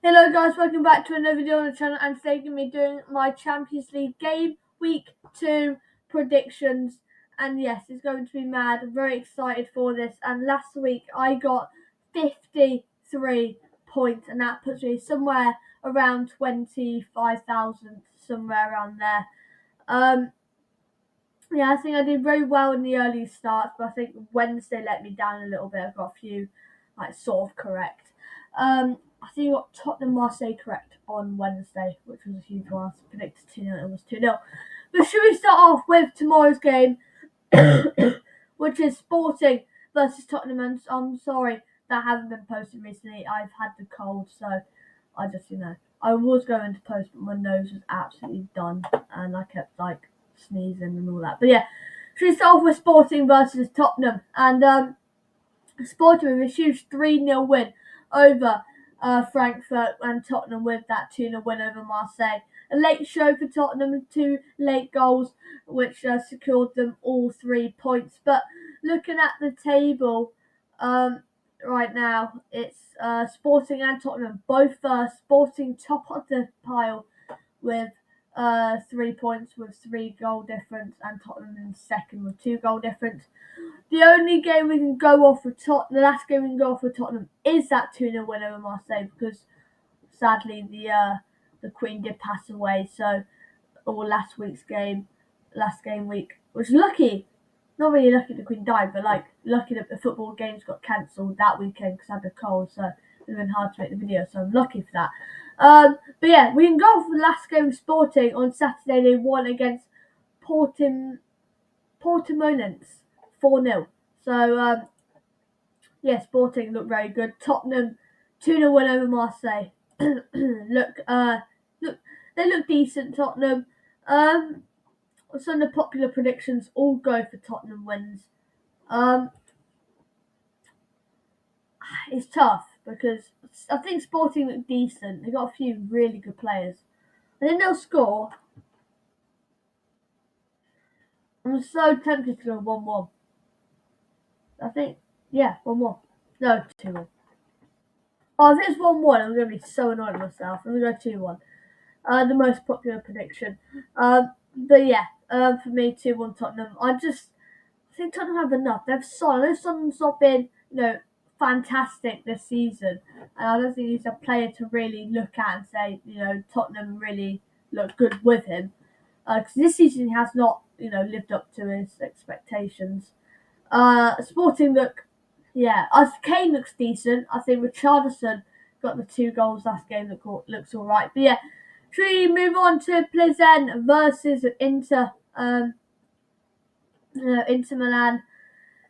Hello guys, welcome back to another video on the channel, and today I'm going to be doing my Champions League game week 2 predictions. And yes, it's going to be mad. I'm very excited for this. And last week I got 53 points, and that puts me somewhere around 25,000, somewhere around there. Yeah, I think I did very well in the early starts, but I think Wednesday let me down a little bit. I've got a few sort of correct. I think I got Tottenham Marseille correct on Wednesday, which was a huge one. I predicted 2-0, it was 2-0. But should we start off with tomorrow's game, which is Sporting versus Tottenham? And I'm sorry that hasn't been posted recently. I've had the cold, so I just, I was going to post, but my nose was absolutely done, and I kept sneezing and all that. But yeah, should we start off with Sporting versus Tottenham? And Sporting with a huge 3-0 win over Frankfurt, and Tottenham with that 2-0 win over Marseille. A late show for Tottenham, 2 late goals, which secured them all 3 points. But looking at the table right now, it's Sporting and Tottenham both first. Sporting top of the pile with 3 points with 3 goal difference, and Tottenham in second with 2 goal difference. The only game we can go off with Tottenham, the last game we can go off with Tottenham, is that 2-0 win over Marseille, because sadly the Queen did pass away. So, last game week, which lucky, not really lucky the Queen died, but lucky that the football games got cancelled that weekend because I had a cold, so it would have been hard to make the video. So I'm lucky for that. But yeah, we can go off the last game of Sporting on Saturday. They won against Portimonense 4-0. So yeah, Sporting look very good. Tottenham 2-0 win over Marseille. They look decent. Tottenham. Some of the popular predictions all go for Tottenham wins. It's tough because I think Sporting look decent. They got a few really good players. I think they'll score. I'm so tempted to go 1-1. I think, yeah, 1-1. No, 2-1. Oh, if it's 1-1, I'm going to be so annoyed with myself. I'm going to go 2-1. The most popular prediction. But yeah, for me, 2-1 Tottenham. I think Tottenham have enough. They have Son. I know Son's not been, fantastic this season, and I don't think he's a player to really look at and say, Tottenham really look good with him. Because this season he has not, lived up to his expectations. Sporting look, Kane looks decent. I think Richarlison got the 2 goals last game that looks all right. But yeah, should we move on to Plzen versus Inter? Inter Milan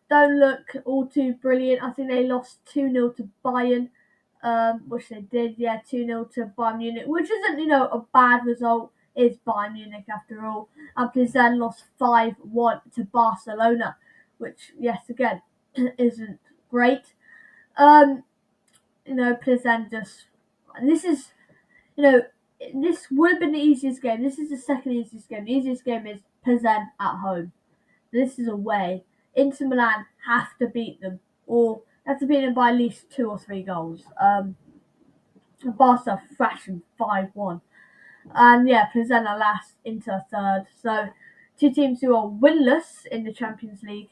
don't look all too brilliant. I think they lost 2-0 to Bayern, which they did. Yeah, 2-0 to Bayern Munich, which isn't, a bad result. It's Bayern Munich after all. And Plzen lost 5-1 to Barcelona, which, yes, again, isn't great. Plzen this is, this would have been the easiest game. This is the second easiest game. The easiest game is Plzen at home. This is away. Inter Milan have to beat them, or have to beat them by at least 2 or 3 goals. Barca thrashing 5-1. And yeah, Plzen are last, Inter third. So 2 teams who are winless in the Champions League.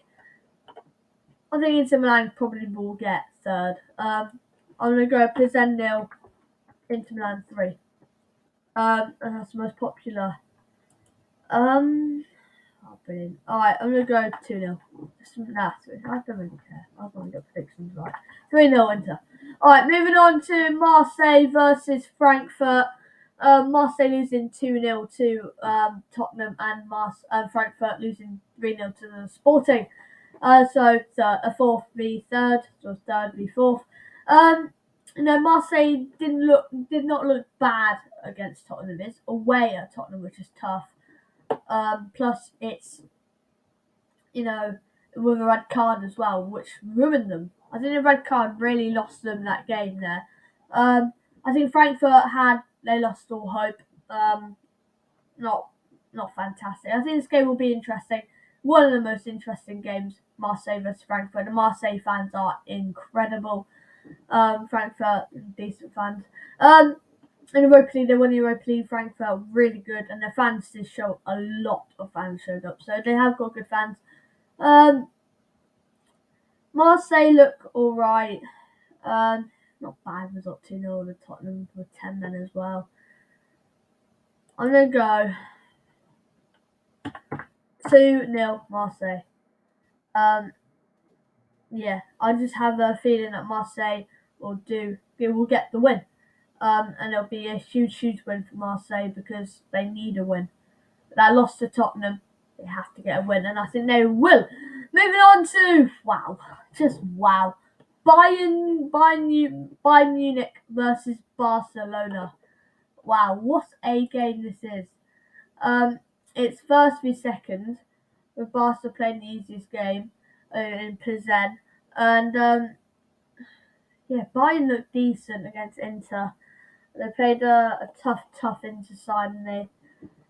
I think Inter Milan probably will get third. I'm going to go Plzen 0, Inter Milan 3. And that's the most popular. Brilliant. Alright, I'm going to go 2-0. I don't really care. I've only got predictions right. 3-0 Inter. Alright, moving on to Marseille versus Frankfurt. Marseille losing 2-0 to Tottenham, and Frankfurt losing 3-0 to the Sporting. So a fourth v third, so third v fourth. Marseille did not look bad against Tottenham. It's away at Tottenham, which is tough. Plus it's, with a red card as well, which ruined them. I think the red card really lost them that game there. I think Frankfurt they lost all hope. Not fantastic. I think this game will be interesting. One of the most interesting games, Marseille versus Frankfurt. The Marseille fans are incredible. Frankfurt, decent fans. In Europa League, they won the Europa League. Frankfurt, really good, and their fans did show a lot of fans showed up, so they have got good fans. Marseille look alright. Not bad result 2-0 to Tottenham with 10 men as well. I'm going to go 2-0 Marseille. Yeah, I just have a feeling that Marseille will get the win. And it'll be a huge win for Marseille because they need a win. That loss to Tottenham, they have to get a win, and I think they will. Moving on to wow. Bayern Munich versus Barcelona. Wow, what a game this is. It's first v second, with Barca playing the easiest game in Plzen. And Bayern looked decent against Inter. They played a tough Inter side, and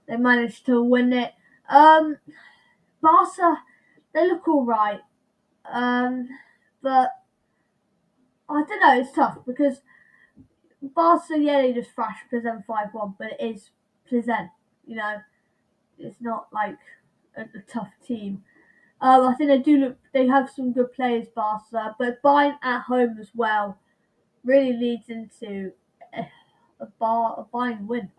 they managed to win it. Barca, they look alright. But I don't know, it's tough because Barca, they just thrashed Plzen 5-1, but it is Plzen, it's not like a tough team. I think they have some good players, Barca, but Bayern at home as well really leads into a Bayern win.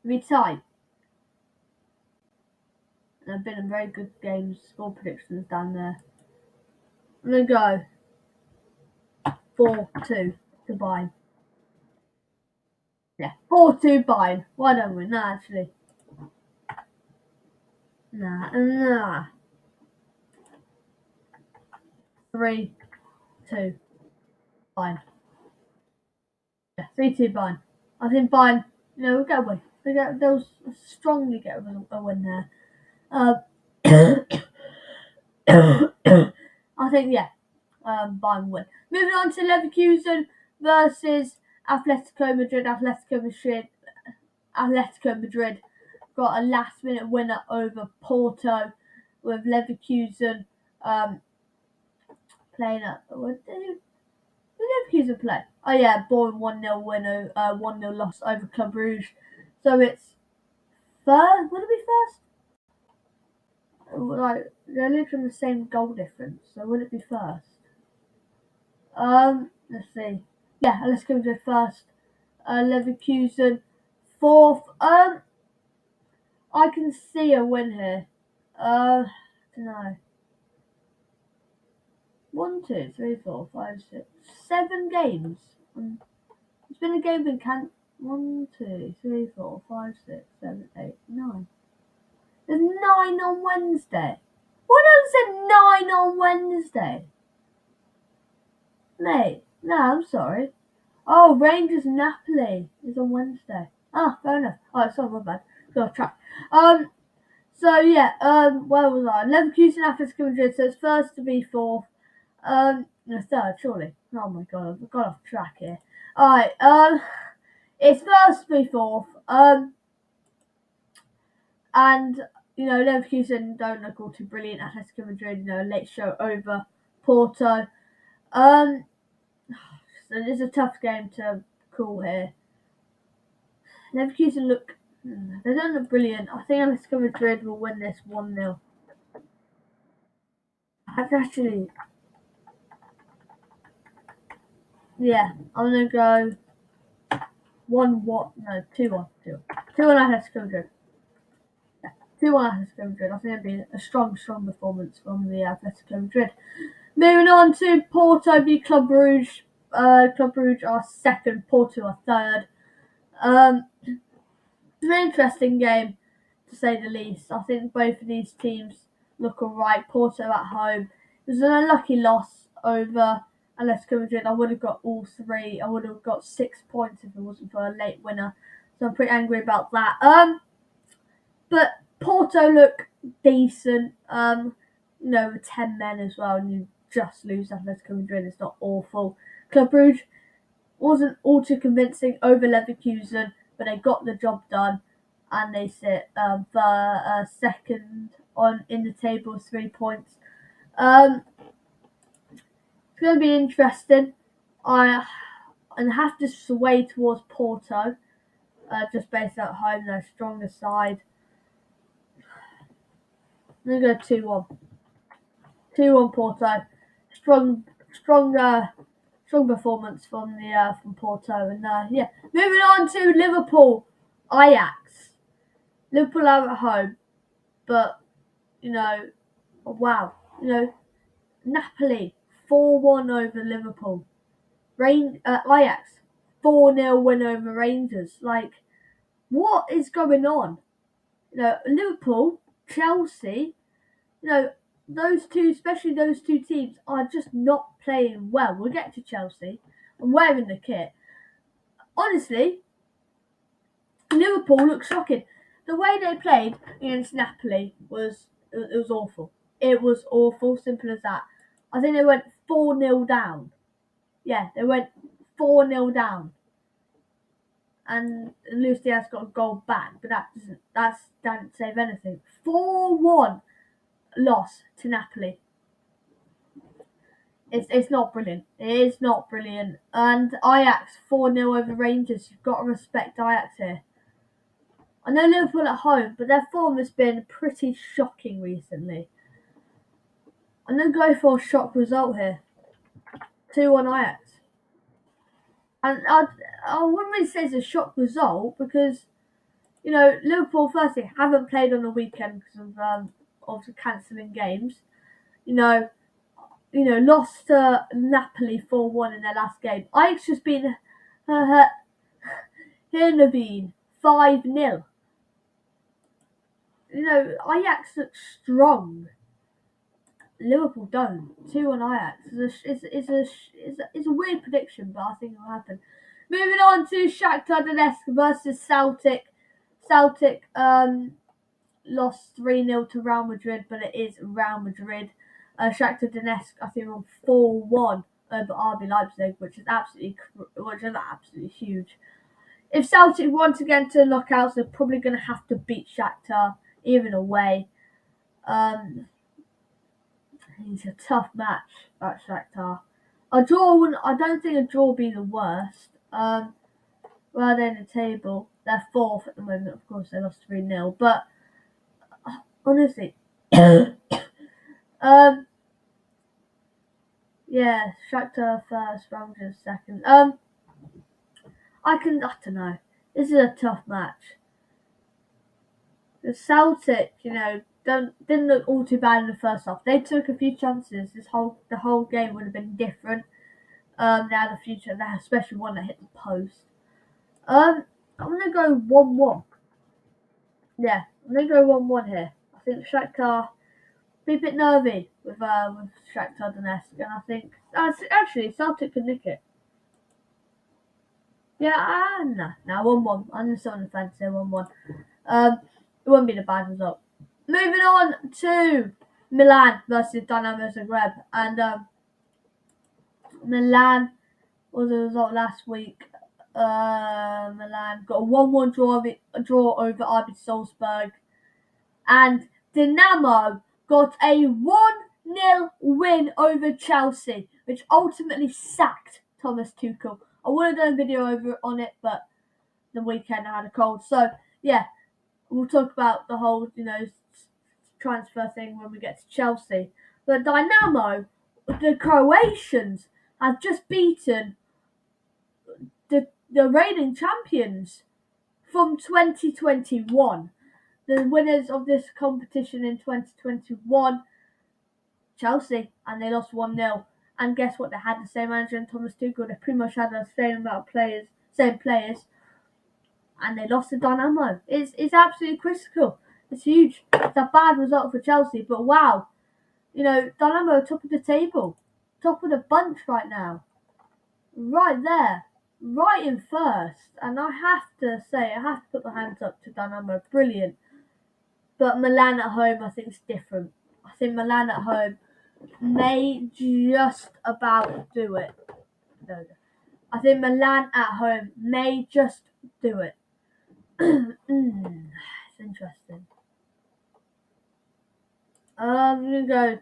It'll be tight. There have been very good games, score predictions down there. I'm going to go 4-2 to Bayern. Yeah, 4-2 Bayern. Why don't we? Nah, actually. Nah. 3-2 Bayern. Yeah, 3-2 Bayern. I think Bayern, will get a win. They'll strongly get a win there. I think, Bayern win. Moving on to Leverkusen versus Atletico Madrid. Atletico Madrid got a last-minute winner over Porto, with Leverkusen playing at. What did Leverkusen play? Oh yeah, Born 1-0 winner, 1-0 loss over Club Brugge. So it's third. Would it be first? Like they're literally the same goal difference. So would it be first? Let's see. Yeah, let's go to first. Leverkusen fourth. I can see a win here. I don't know. 1, 2, 3, 4, 5, 6, 7 games. It's been a game in 1, 2, 3, 4, 5, 6, 7, 8, 9. There's 9 on Wednesday. What else said 9 on Wednesday? Mate, no, I'm sorry. Oh, Rangers Napoli is on Wednesday. Ah, fair enough. Oh, sorry, my bad. Got off track. So yeah, where was I? Leverkusen, Atletico Madrid. So it's first to be fourth. Third, surely. Oh my god, I've got off track here. Alright, it's first to be fourth. And Leverkusen don't look all too brilliant. Atletico Madrid, late show over Porto. So it's a tough game to call here. Leverkusen they don't look brilliant. I think Atletico Madrid will win this 1-0. Actually, yeah, I'm gonna go 1-1. No, 2-1. 2-1 Atletico Madrid. 2-1 Atletico Madrid. I think it'd be a strong performance from the Atletico Madrid. Moving on to Porto v Club Brugge. Club Brugge are second, Porto are third. It's an interesting game, to say the least. I think both of these teams look alright. Porto at home. It was an unlucky loss over Atletico Madrid. I would have got all 3. I would have got 6 points if it wasn't for a late winner. So I'm pretty angry about that. But Porto look decent. With 10 men as well, and you just lose Atletico Madrid. It's not awful. Club Brugge wasn't all too convincing over Leverkusen, but they got the job done, and they sit for second in the table, 3 points. It's going to be interesting. I have to sway towards Porto, just based at home, their stronger side. I'm going to go 2-1. 2-1 Porto. Strong, strong performance from Porto, and yeah. Moving on to Liverpool, Ajax. Liverpool are at home, but wow, Napoli 4-1 over Liverpool. Ajax 4-0 win over Rangers. Like, what is going on? Liverpool, Chelsea, those two, especially those two teams, are just not playing well. We'll get to Chelsea. I'm wearing the kit. Honestly, Liverpool looks shocking. The way they played against Napoli was awful. It was awful, simple as that. I think they went 4-0 down. Yeah, they went 4-0 down. And Luis Diaz got a goal back, but that doesn't save anything. 4-1 loss to Napoli. It's not brilliant. It is not brilliant. And Ajax 4-0 over Rangers. You've got to respect Ajax here. I know Liverpool at home, but their form has been pretty shocking recently. I'm going to go for a shock result here. 2-1 Ajax. And I wouldn't really say it's a shock result because, Liverpool firstly haven't played on the weekend because of cancelling games. Lost to Napoli 4-1 in their last game. Ajax just been Heerenveen 5-0. Ajax looks strong. Liverpool don't. 2-1 Ajax. It's a weird prediction, but I think it will happen. Moving on to Shakhtar Donetsk versus Celtic. Celtic lost 3-0 to Real Madrid, but it is Real Madrid. Shakhtar Donetsk, I think, won 4-1 over RB Leipzig, which is absolutely huge. If Celtic want to get into the knockouts, they're probably going to have to beat Shakhtar, even away. It's a tough match at Shakhtar. I don't think a draw will be the worst. Well, they're in the table. They're fourth at the moment. Of course, they lost 3-0. But honestly, yeah, Shakhtar first, Rangers second. I don't know. This is a tough match. The Celtic, didn't look all too bad in the first half. They took a few chances. The whole game would have been different. Now the future, especially one that hit the post. I'm gonna go 1-1. Yeah, I'm gonna go 1-1 here. I think Shakhtar be a bit nervy with Shakhtar Donetsk, and I think actually Celtic could nick it. Yeah, no, 1-1. I'm still on the fence here, 1-1. It wouldn't be the bad result. Moving on to Milan versus Dynamo Zagreb, and Milan was the result last week. Milan got a 1-1 draw over RB Salzburg, and Dynamo got a 1-0 win over Chelsea, which ultimately sacked Thomas Tuchel. I would have done a video on it, but the weekend I had a cold. So yeah, we'll talk about the whole transfer thing when we get to Chelsea. But Dynamo, the Croatians, have just beaten the reigning champions from 2021. The winners of this competition in 2021, Chelsea, and they lost 1-0. And guess what? They had the same manager in Thomas Tuchel. They pretty much had the same amount of players, and they lost to Dynamo. It's absolutely critical. It's huge. It's a bad result for Chelsea, but wow, Dynamo top of the table, top of the bunch right now, right there, right in first. And I have to put my hands up to Dynamo. Brilliant. But Milan at home, I think, is different. I think Milan at home may just about do it. No. I think Milan at home may just do it. It's interesting. I'm going to go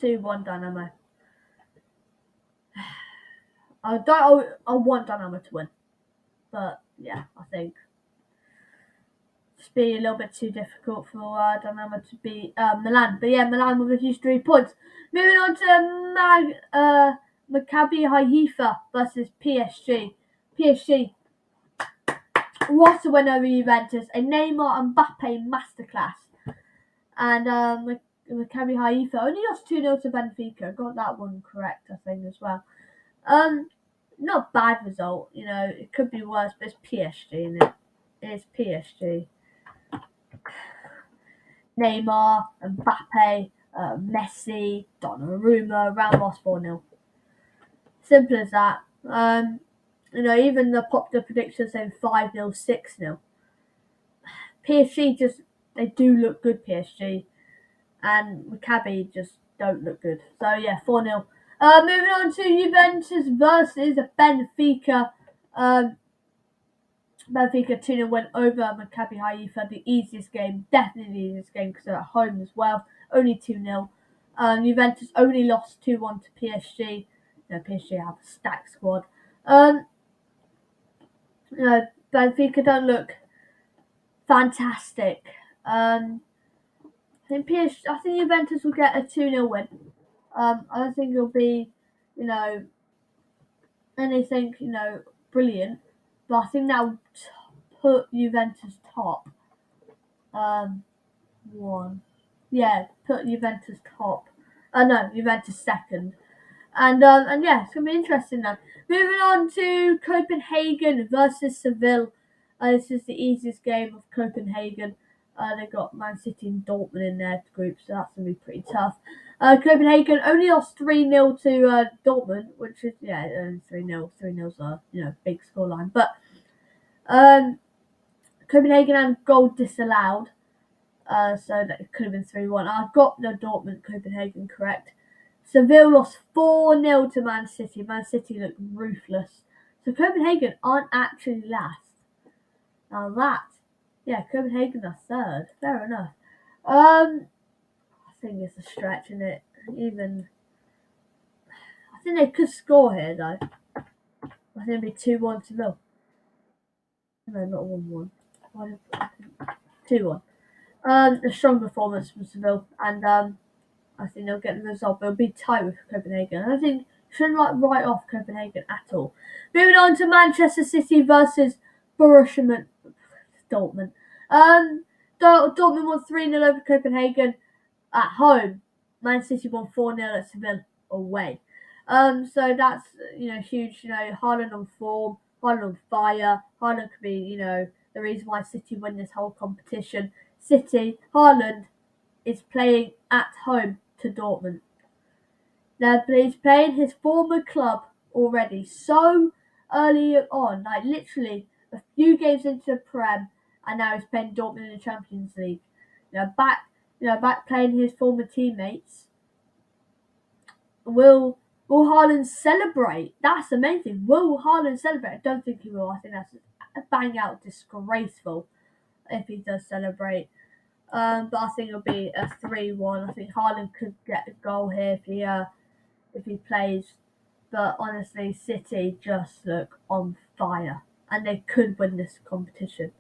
2-1 Dynamo. I want Dynamo to win, but yeah, I think it's be a little bit too difficult for Dynamo to beat Milan. But yeah, Milan with a huge 3 points. Moving on to Maccabi Haifa versus PSG. PSG, what a win over Juventus! A Neymar and Mbappe masterclass. And Maccabi Haifa only lost 2-0 to Benfica. Got that one correct, I think, as well. Not a bad result, it could be worse, but it's PSG, isn't it? It's PSG. Neymar, Mbappe, Messi, Donnarumma, Ramos 4-0. Simple as that. Even the popular predictions saying 5-0, 6-0. PSG they do look good, PSG. And Maccabi just don't look good. So yeah, 4-0. Moving on to Juventus versus Benfica. Benfica 2-0 went over Maccabi Haifa, the easiest game, definitely the easiest game because they're at home as well. Only 2-0. Juventus only lost 2-1 to PSG. PSG have a stacked squad. Benfica don't look fantastic. I think Juventus will get a 2-0 win. I don't think it'll be, anything, brilliant. But I think that will put Juventus top. Put Juventus top. No, Juventus second. And yeah, it's gonna be interesting now. Moving on to Copenhagen versus Sevilla. This is the easiest game of Copenhagen. They got Man City and Dortmund in their group, so that's gonna be pretty tough. Copenhagen only lost 3-0 to Dortmund, which is only 3-0. 3-0's a big scoreline, but Copenhagen had goal disallowed, so that could have been 3-1. I've got the Dortmund Copenhagen correct. Seville lost 4-0 to Man City. Man City looked ruthless. So Copenhagen aren't actually last. Now Copenhagen are third. Fair enough. I think it's a stretch, isn't it? I think they could score here though. I think it'd be 2-1 Seville. No, not 1-1. 2-1. A strong performance from Seville, and I think they'll get the result, but it'll be tight with Copenhagen. I think shouldn't write off Copenhagen at all. Moving on to Manchester City versus Borussia Dortmund. Dortmund won 3-0 over Copenhagen at home. Man City won 4-0 at Seville away. So that's huge. Haaland on form, Haaland on fire. Haaland could be the reason why City win this whole competition. Haaland is playing at home to Dortmund. Now he's playing his former club already so early on, like literally a few games into the Prem, and now he's playing Dortmund in the Champions League. Back playing his former teammates. Will Haaland celebrate? That's amazing. Will Haaland celebrate? I don't think he will. I think that's a bang out disgraceful if he does celebrate. But I think it'll be a 3-1. I think Haaland could get a goal here if he plays. But honestly, City just look on fire, and they could win this competition.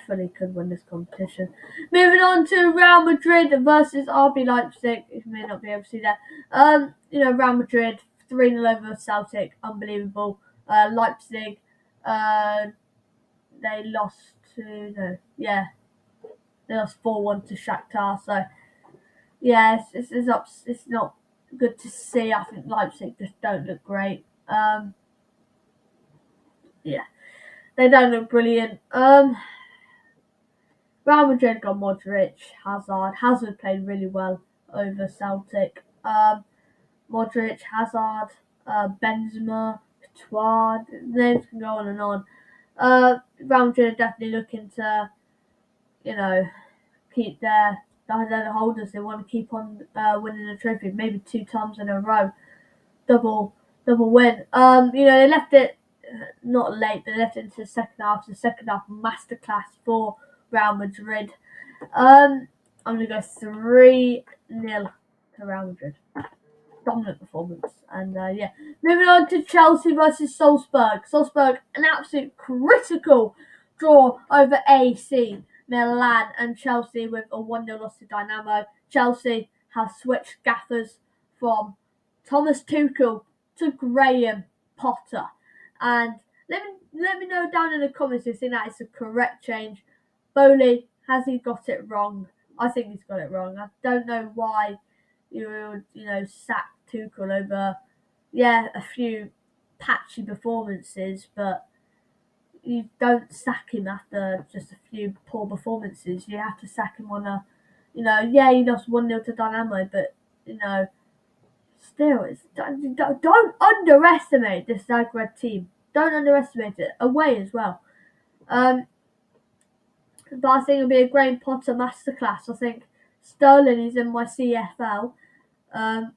Fully could win this competition. Moving on to Real Madrid versus RB Leipzig. You may not be able to see that. Real Madrid 3-0 over Celtic, unbelievable. Leipzig, they lost they lost 4-1 to Shakhtar. So it's not good to see. I think Leipzig just don't look great. They don't look brilliant. Real Madrid got Modric, Hazard. Hazard played really well over Celtic. Modric, Hazard, Benzema, Courtois. Names can go on and on. Real Madrid are definitely looking to, keep their holders. They want to keep on winning the trophy, maybe 2 times in a row, double win. They left it not late. They left it into the second half. The second half masterclass for Real Madrid. I'm gonna go 3-0 for Real Madrid. Dominant performance. And moving on to Chelsea versus Salzburg. Salzburg, an absolute critical draw over AC Milan, and Chelsea with a 1-0 loss to Dynamo. Chelsea have switched gaffers from Thomas Tuchel to Graham Potter. And let me know down in the comments if you think that is the correct change. Bowley, has he got it wrong? I think he's got it wrong. I don't know why you would, sack Tuchel over, a few patchy performances, but you don't sack him after just a few poor performances. You have to sack him on a, he lost 1-0 to Dynamo, but, still, don't underestimate this Zagreb team. Don't underestimate it. Away as well. But I think it'll be a Graham Potter masterclass. I think Sterling is in my CFL. I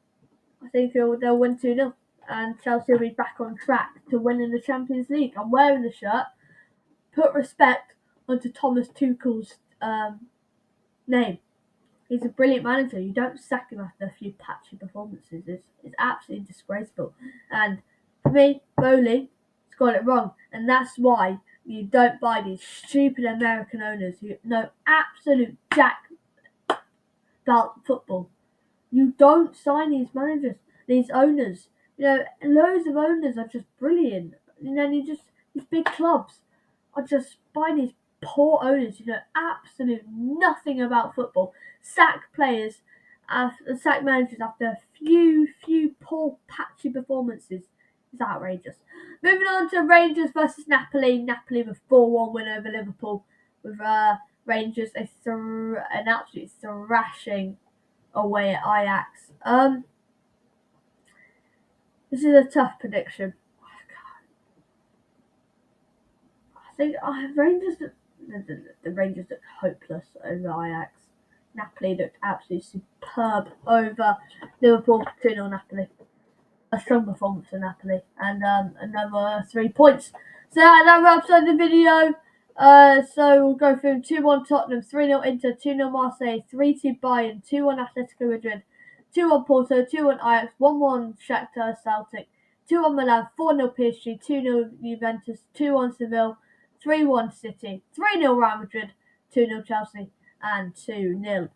think they'll win 2-0. And Chelsea will be back on track to winning the Champions League. I'm wearing the shirt. Put respect onto Thomas Tuchel's name. He's a brilliant manager. You don't sack him after a few patchy performances. It's absolutely disgraceful. And for me, Bowley has got it wrong. And that's why you don't buy these stupid American owners who know absolute jack about football. You don't sign these managers, these owners. Loads of owners are just brilliant. These big clubs are just buying these poor owners who know absolute nothing about football. Sack players, sack managers after a few poor patchy performances. It's outrageous. Moving on to Rangers versus Napoli. Napoli with 4-1 win over Liverpool. With Rangers an absolute thrashing away at Ajax. This is a tough prediction. I think Rangers. The Rangers looked hopeless over Ajax. Napoli looked absolutely superb over Liverpool. 2-0 Napoli. A strong performance for Napoli, and another 3 points. So that wraps up the video. So we'll go through 2-1 Tottenham, 3-0 Inter, 2-0 Marseille, 3-2 Bayern, 2-1 Atletico Madrid, 2-1 Porto, 2-1 Ajax, 1-1 Shakhtar Celtic, 2-1 Milan, 4-0 PSG, 2-0 Juventus, 2-1 Seville, 3-1 City, 3-0 Real Madrid, 2-0 Chelsea, and 2-0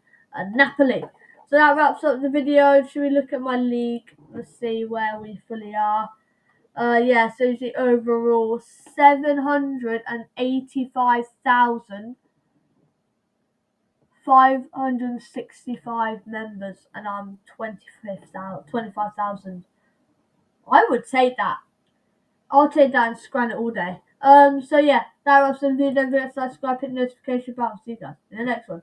Napoli. So that wraps up the video. Should we look at my league? Let's see where we fully are. So the overall 785,565 members, and I'm 25,000. I would take that. I'll take that and scran it all day. That wraps up the video. Don't forget to subscribe, hit the notification bell. See you guys in the next one.